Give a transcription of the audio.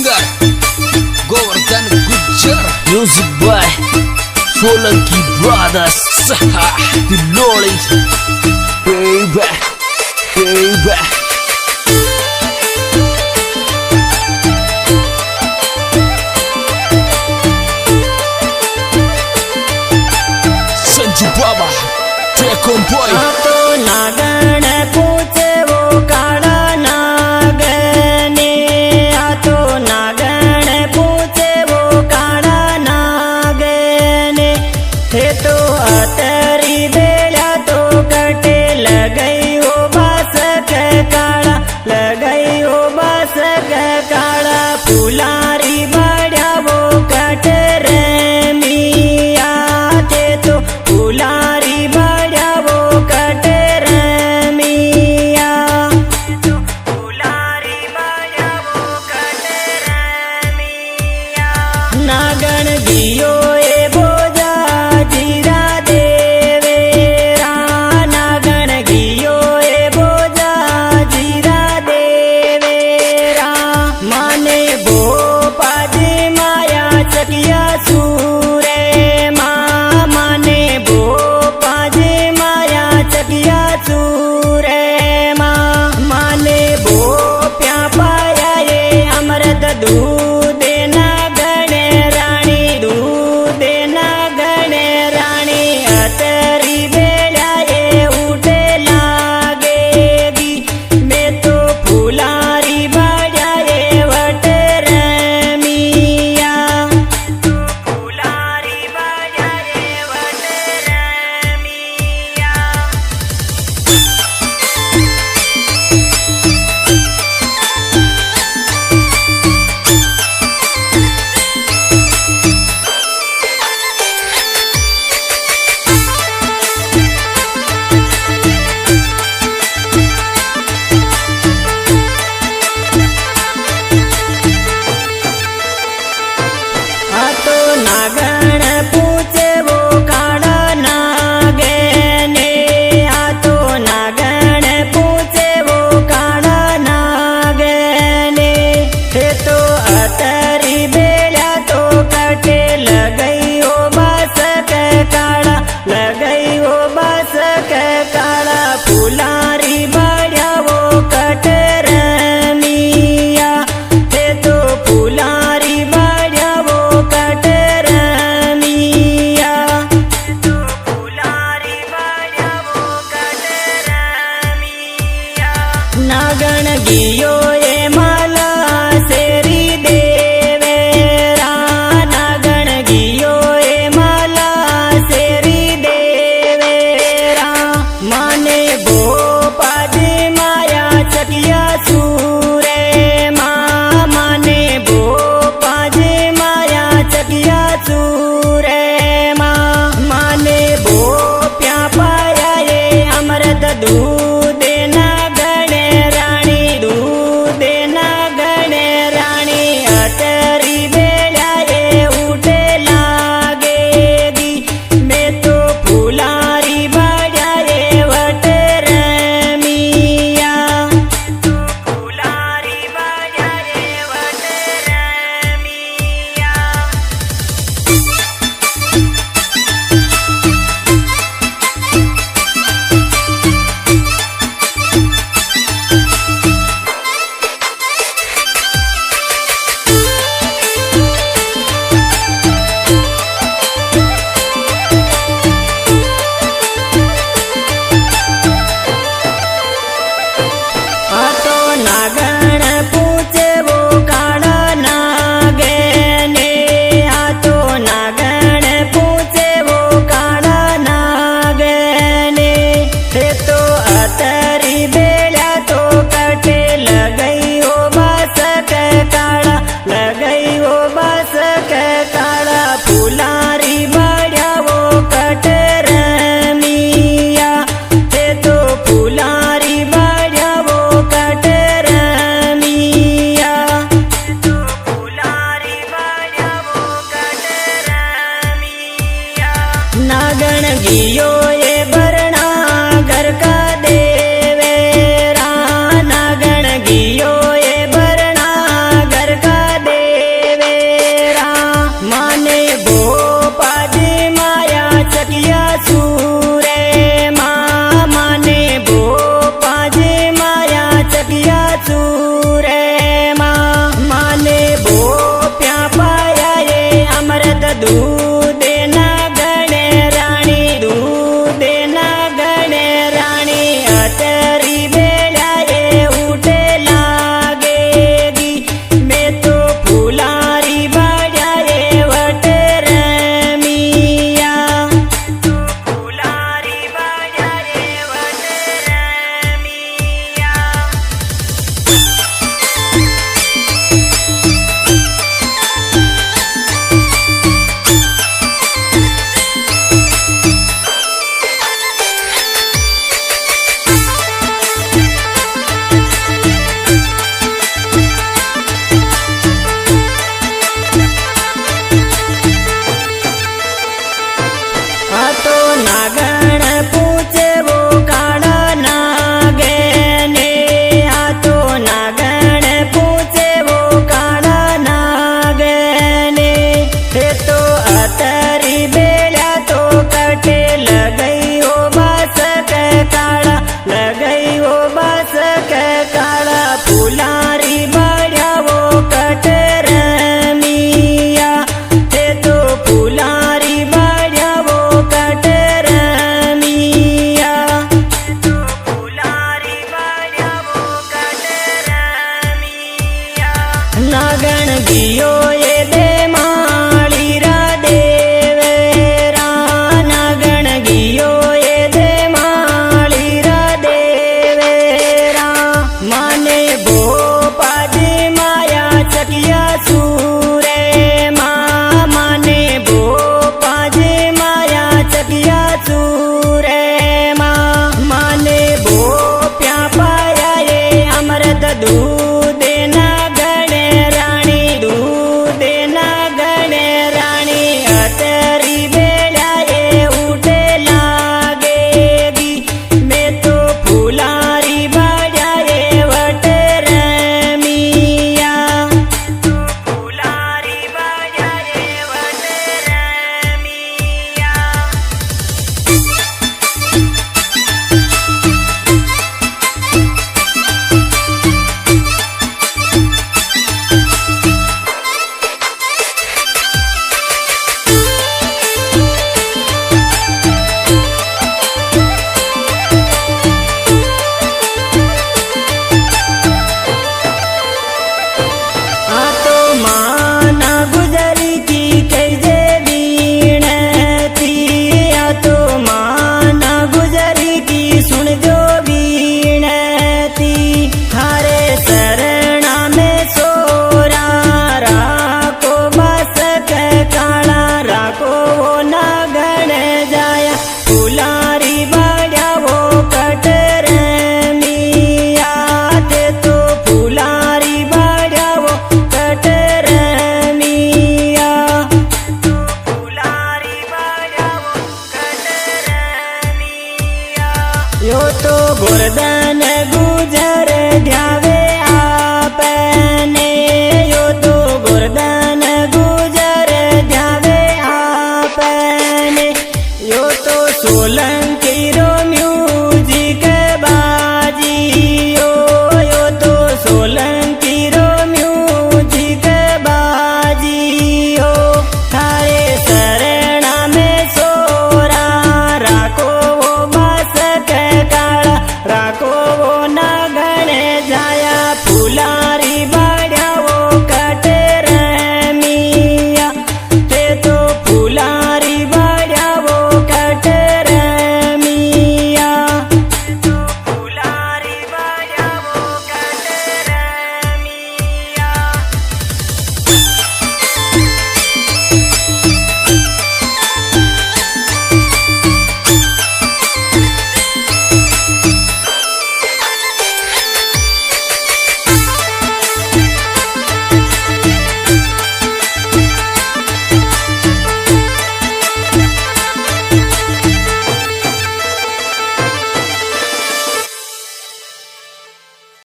Singer Govardhan Gujjar, music by Solanki brothers, दिलोली baby baby. Sanju Baba track on boy. तो नागण पूछे वो काड़ा नागने, तो नागण पूछे वो काड़ा नागने। हे तो अतरी बेला तो कटे लगई हो बास के काड़ा, लगई हो बास के काड़ा। पुलारी बढ़िया वो कट रे मिया थे, तो पुलारी बढ़िया वो कट रे मिया, तो पुलारी बढ़िया वो कट रे मिया। नागण गियो ए बोजा जीरा देवेरा, नागण गियो ए बोजा जीरा देवेरा। माने भो पाजे माया चकिया सूरे माँ, माने भो पाजे माया चकिया सूरे माँ। माने भो प्या पाया ये अमृत दूध ना गणे रानी, दूध ना गणे रानी। अतरी बेला ये उठे लागेगी, मैं तो फुलारी बढ़िया ये वट रे मिया, तो फुलारी बढ़िया ये वट रे मिया। तो नागण पूछे वो काड़ा नागने, तो नागण पूछे वो काड़ा नागने। हे तो अतरी बेला तो कटे लगई हो बास के काड़ा, लगई हो बास के काड़ा। पुलारी बढ़िया वो कट रे मिया, हे तो पुलारी बढ़िया वो कट रे मिया, तो पुलारी बढ़िया वो कट रे मिया। नागण गियो ये माला सेरी देवेरा, नागण गियो ये माला सेरी देवेरा। माने भो पाजे माया चकिया सूरे माँ, माने भो पाजे माया चकिया सूरे माँ। माने भो प्या पाया ये अमृत दूध ना गणे रानी, दूध નાગણ ગિયો